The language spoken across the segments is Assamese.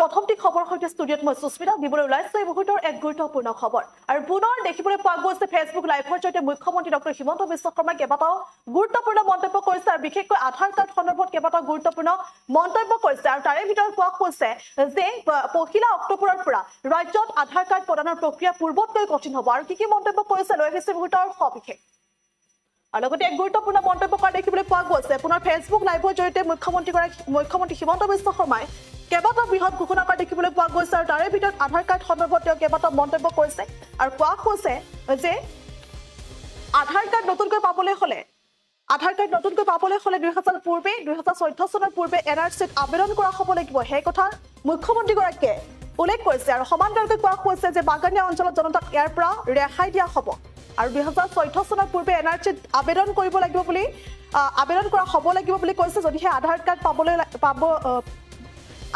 প্ৰথমটি খবৰ হৈতে ষ্টুডিঅ'ত মই সুস্মিতা দিবলৈ ওলাইছো এই মুহূৰ্তৰ এক গুৰুত্বপূৰ্ণ খবৰ আৰু পুনৰ দেখিবলৈ পোৱা গৈছে ফেচবুক লাইভৰ জৰিয়তে মুখ্যমন্ত্ৰী ডক্টৰ হিমন্ত বিশ্ব শৰ্মাই কেইবাটাও গুৰুত্বপূৰ্ণ মন্তব্য কৰিছে আৰু বিশেষকৈ আধাৰ কাৰ্ড সন্দৰ্ভত কেইবাটাও গুৰুত্বপূৰ্ণ মন্তব্য কৰিছে আৰু তাৰে ভিতৰত কোৱা হৈছে যে 1 অক্টোবৰৰ পৰা ৰাজ্যত আধাৰ কাৰ্ড প্ৰদানৰ প্ৰক্ৰিয়া পূৰ্বতকৈ কঠিন হ'ব আৰু কি মন্তব্য কৰিছে লৈ আহিছে মুহূৰ্তৰ সবিশেষ আৰু লগতে এক গুৰুত্বপূৰ্ণ মন্তব্য কৰা দেখিবলৈ পোৱা গৈছে পুনৰ ফেচবুক লাইভৰ জৰিয়তে মুখ্যমন্ত্ৰী হিমন্ত বিশ্ব শৰ্মাই কেইবাটাও বৃহৎ ঘোষণা কৰা দেখিবলৈ পোৱা গৈছে আৰু তাৰে ভিতৰত আধাৰ কাৰ্ড সন্দৰ্ভত তেওঁ কেইবাটাও মন্তব্য কৰিছে আৰু কোৱা হৈছে যে আধাৰ কাৰ্ড নতুনকৈ পাবলৈ হলে 2000 পূৰ্বে 2014 চনৰ পূৰ্বে এনআৰচিত আবেদন কৰা হ'ব লাগিব সেই কথা মুখ্যমন্ত্ৰীগৰাকীয়ে উল্লেখ কৰিছে আৰু সমান্তৰালকৈ কোৱা হৈছে যে বাগানীয়া অঞ্চলত জনতাক ইয়াৰ পৰা ৰেহাই দিয়া হ'ব আৰু 2014 চনৰ পূৰ্বে এনআৰচিত আবেদন কৰিব লাগিব বুলি আবেদন কৰা হ'ব লাগিব বুলি কৈছে যদিহে আধাৰ কাৰ্ড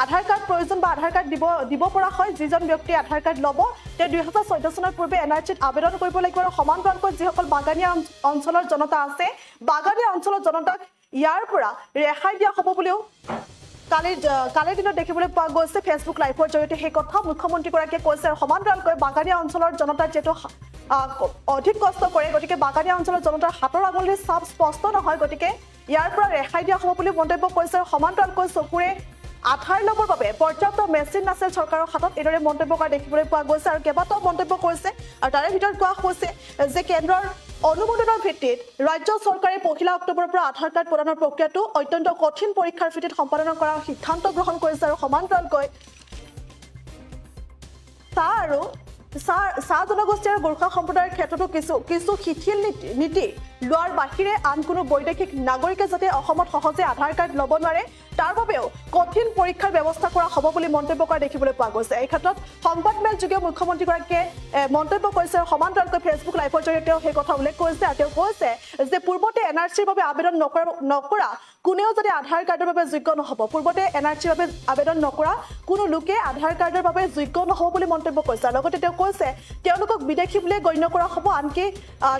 আধাৰ কাৰ্ড প্ৰয়োজন বা আধাৰ কাৰ্ড দিব পৰা হয় যিজন ব্যক্তিয়ে আধাৰ কাৰ্ড ল'ব তে 2014 চনৰ পূৰ্বে এনআৰচিত আবেদন কৰিব লাগিব আৰু সমান্তৰালকৈ যিসকল বাগানীয়া অঞ্চলৰ জনতা আছে বাগানীয়া অঞ্চলৰ জনতাক ইয়াৰ পৰা ৰেহাই দিয়া হ'ব বুলিও কালিৰ দিনত দেখিবলৈ পোৱা গৈছে ফেচবুক লাইভৰ জৰিয়তে সেই কথা মুখ্যমন্ত্ৰীগৰাকীয়ে কৈছে আৰু সমান্তৰালকৈ বাগানীয়া অঞ্চলৰ জনতাৰ যেটো অধিক কষ্ট কৰে গতিকে বাগানীয়া অঞ্চলৰ জনতাৰ হাতৰ আঙুলিৰ ছাপ স্পষ্ট নহয় গতিকে ইয়াৰ পৰা ৰেহাই দিয়া হ'ব বুলি মন্তব্য কৰিছে আৰু সমান্তৰালকৈ চকুৰে আধাৰ লবৰ বাবে পৰ্যাপ্ত মেচিন নাছিল চৰকাৰৰ হাতত এদৰে মন্তব্য কৰা দেখিবলৈ পোৱা গৈছে আৰু কেইবাটাও মন্তব্য কৰিছে আৰু তাৰে ভিতৰত কোৱা হৈছে যে কেন্দ্ৰৰ অনুমোদনৰ ভিত্তিত ৰাজ্য চৰকাৰে 1 অক্টোবৰৰ পৰা আধাৰ কাৰ্ড প্ৰদানৰ প্ৰক্ৰিয়াটো অত্যন্ত কঠিন পৰীক্ষাৰ ভিত্তিত সম্পাদন কৰাৰ সিদ্ধান্ত গ্ৰহণ কৰিছে আৰু সমান্তৰালকৈ চাহ জনগোষ্ঠী আৰু গোৰ্খা সম্প্ৰদায়ৰ ক্ষেত্ৰতো কিছু শিথিল নীতি লোৱাৰ বাহিৰে আন কোনো বৈদেশিক নাগৰিকে যাতে অসমত সহজে আধাৰ কাৰ্ড ল'ব নোৱাৰে তাৰ বাবেও কঠিন পৰীক্ষাৰ ব্যৱস্থা কৰা হ'ব বুলি মন্তব্য কৰা দেখিবলৈ পোৱা গৈছে এই ক্ষেত্ৰত সংবাদমেল যোগে মুখ্যমন্ত্ৰীগৰাকীয়ে মন্তব্য কৰিছে আৰু সমান্তৰালকৈ ফেচবুক লাইভৰ জৰিয়তে সেই কথা উল্লেখ কৰিছে আৰু তেওঁ কৈছে যে পূৰ্বতে এনআৰচিৰ বাবে আবেদন নকৰা কোনেও যাতে আধাৰ কাৰ্ডৰ বাবে যোগ্য নহ'ব পূৰ্বতে এনআৰচিৰ বাবে আবেদন নকৰা কোনো লোকে আধাৰ কাৰ্ডৰ বাবে যোগ্য নহ'ব বুলি মন্তব্য কৰিছে লগতে তেওঁ কৈছে তেওঁলোকক বিদেশী বুলি গণ্য কৰা হ'ব আনকি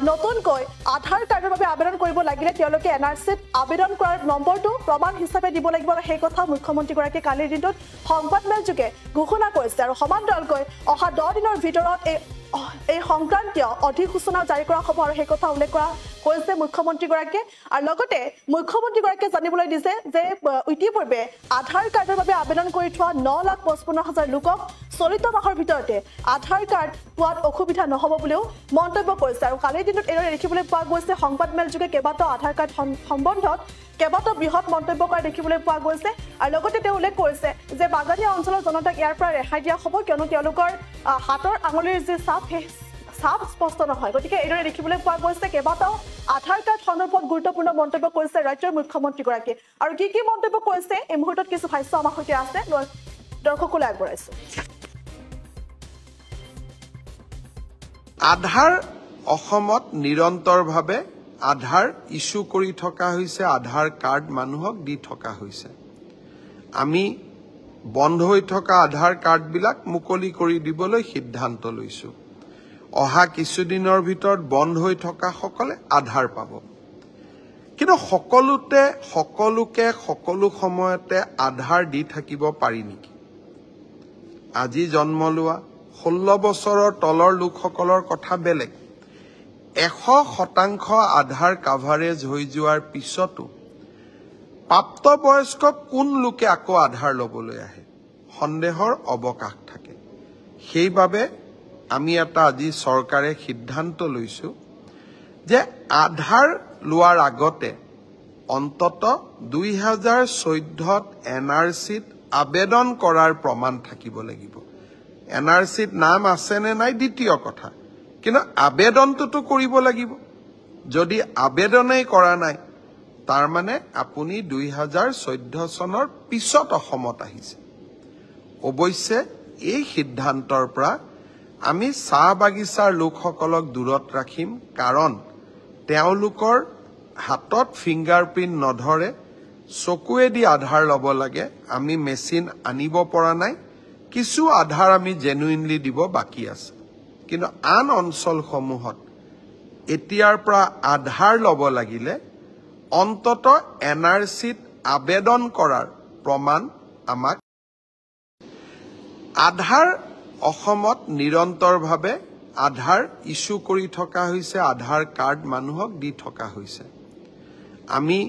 নতুনকৈ আধাৰ কাৰ্ডৰ বাবে আবেদন কৰিব লাগিলে তেওঁলোকে এনআৰচিত আবেদন কৰাৰ নম্বৰটো প্ৰমাণ হিচাপে দিব লাগিব আৰু সেই কথা মুখ্যমন্ত্ৰীগৰাকীয়ে কালিৰ দিনটোত সংবাদমেল যোগে ঘোষণা কৰিছে আৰু সমান্তৰালকৈ অহা 10 দিনৰ ভিতৰত এই সংক্ৰান্তীয় অধিসূচনা জাৰি কৰা হ'ব আৰু সেই কথা উল্লেখ কৰা কৈছে মুখ্যমন্ত্ৰীগৰাকীয়ে আৰু লগতে মুখ্যমন্ত্ৰীগৰাকীয়ে জানিবলৈ দিছে যে ইতিপূৰ্বে আধাৰ কাৰ্ডৰ বাবে আবেদন কৰি থোৱা 9,55,000 লোকক চলিত মাহৰ ভিতৰতে আধাৰ কাৰ্ড পোৱাত অসুবিধা নহ'ব বুলিও মন্তব্য কৰিছে আৰু কালিৰ দিনত এনে দেখিবলৈ পোৱা গৈছে সংবাদমেল যোগে কেইবাটাও আধাৰ কাৰ্ড সম্বন্ধত কেইবাটাও বৃহৎ মন্তব্য কৰা দেখিবলৈ পোৱা গৈছে আৰু লগতে তেওঁ উল্লেখ কৰিছে যে বাগানীয়া অঞ্চলৰ জনতাক ইয়াৰ পৰা ৰেহাই দিয়া হ'ব কিয়নো তেওঁলোকৰ হাতৰ আঙুলিৰ যি ছাপ স্পষ্ট নহয় গতিকে এইদৰে দেখিবলৈ পোৱা গৈছে কেইবাটাও আধাৰ কাৰ্ড সন্দৰ্ভত গুৰুত্বপূৰ্ণ মন্তব্য কৰিছে ৰাজ্যৰ মুখ্যমন্ত্ৰীগৰাকীয়ে আৰু কি মন্তব্য কৰিছে এই মুহূৰ্তত কিছু ভাষ্য আমাৰ সৈতে আছে দৰ্শকলৈ আগবঢ়াইছো আধাৰ অসমত নিৰন্তৰভাৱে আধাৰ ইস্যু কৰি থকা হৈছে আধাৰ কাৰ্ড মানুহক দি থকা হৈছে আমি বন্ধ হৈ থকা আধাৰ কাৰ্ডবিলাক মুকলি কৰি দিবলৈ সিদ্ধান্ত লৈছো অহা কিছুদিনৰ ভিতৰত বন্ধ হৈ থকা সকলে আধাৰ পাব কিন্তু সকলোকে সকলো সময়তে আধাৰ দি থাকিব পাৰি নেকি আজি জন্ম লোৱা 16 বছৰৰ তলৰ লোকসকলৰ কথা বেলেগ 100% আধাৰ কাভাৰেজ হৈ যোৱাৰ পিছতো প্ৰাপ্তবয়স্ক কোন লোকে আকৌ আধাৰ ল'বলৈ আহে সন্দেহৰ অৱকাশ থাকে সেইবাবে আমি এটা আজি চৰকাৰে সিদ্ধান্ত লৈছো যে আধাৰ লোৱাৰ আগতে অন্তত 2014ত এনআৰচিত আবেদন কৰাৰ প্ৰমাণ থাকিব লাগিব এনআৰচিত নাম আছে নে নাই দ্বিতীয় কথা কিন্তু আবেদনটো কৰিব লাগিব যদি আবেদনেই কৰা নাই তাৰ মানে আপুনি 2014 চনৰ পিছত অসমত আহিছে অৱশ্যে এই সিদ্ধান্তৰ পৰা আমি চাহ বাগিচাৰ লোকসকলক দূৰত ৰাখিম কাৰণ তেওঁলোকৰ হাতত ফিংগাৰপ্ৰিন্ট নধৰে চকুৱেদি আধাৰ ল'ব লাগে আমি মেচিন আনিব পৰা নাই কিছু আধাৰ আমি জেনুইনলি দিব বাকি আছে কিন্তু আন অঞ্চলসমূহত এতিয়াৰ পৰা আধাৰ ল'ব লাগিলে অন্তত এনআৰচিত আবেদন কৰাৰ প্ৰমাণ আমাক আধাৰ অসমত নিৰন্তৰভাৱে আধাৰ ইস্যু কৰি থকা হৈছে, আধাৰ কাৰ্ড মানুহক দি থকা হৈছে। আমি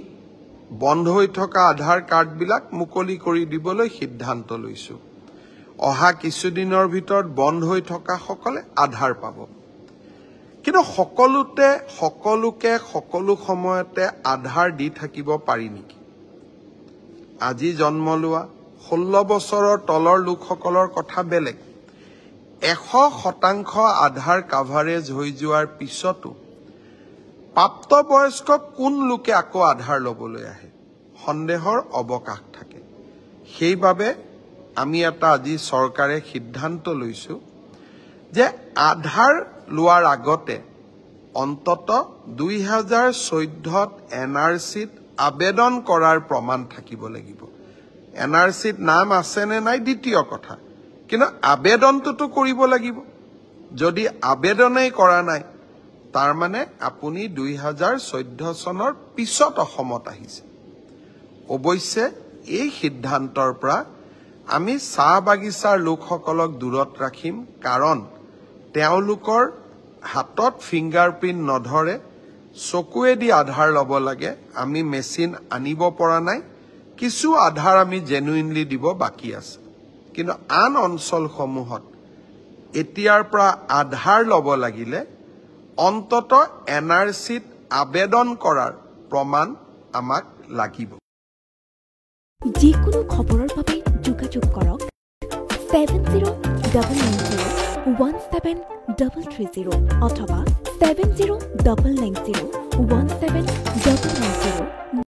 বন্ধ হৈ থকা আধাৰ কাৰ্ডবিলাক মুকলি কৰি দিবলৈ সিদ্ধান্ত লৈছোঁ। অহা কিছুদিনৰ ভিতৰত বন্ধ হৈ থকা সকলে আধাৰ পাব। কিন্তু সকলোকে সকলো সময়তে আধাৰ দি থাকিব পাৰি নেকি? আজি জন্ম লোৱা 16 বছৰৰ তলৰ লোকসকলৰ কথা বেলেগ। 100% আধাৰ কাভাৰেজ হৈ যোৱাৰ পিছতো প্ৰাপ্তবয়স্ক কোন লোকে আকৌ আধাৰ ল'বলৈ আহে? সন্দেহৰ অৱকাশ থাকে। সেইবাবে আমি এটা আজি চৰকাৰে সিদ্ধান্ত লৈছোঁ যে আধাৰ লোৱাৰ আগতে অন্তত 2014ত NRCত আবেদন কৰাৰ প্ৰমাণ থাকিব লাগিব। NRCত নাম আছে নে নাই দ্বিতীয় কথা, কিন্তু আবেদনটোতো কৰিব লাগিব। যদি আবেদনেই কৰা নাই, তাৰ মানে আপুনি 2014 চনৰ পিছত অসমত আহিছে। অৱশ্যে এই সিদ্ধান্তৰ পৰা আমি চাহ বাগিচাৰ লোকসকলক দূৰত ৰাখিম, কাৰণ তেওঁলোকৰ হাতত ফিংগাৰপ্ৰিণ্ট নধৰে, চকুৱেদি আধাৰ ল'ব লাগে। আমি মেচিন আনিব পৰা নাই, কিছু আধাৰ আমি জেনুইনলি দিব বাকী আছে। কিন্তু আন অঞ্চলসমূহত এতিয়াৰ পৰা আধাৰ ল'ব লাগিলে অন্তত NRCত আবেদন কৰাৰ প্ৰমাণ আমাক লাগিব। যিকোনো খবৰৰ বাবে যোগাযোগ কৰক 7099017330 অথবা 7099017390।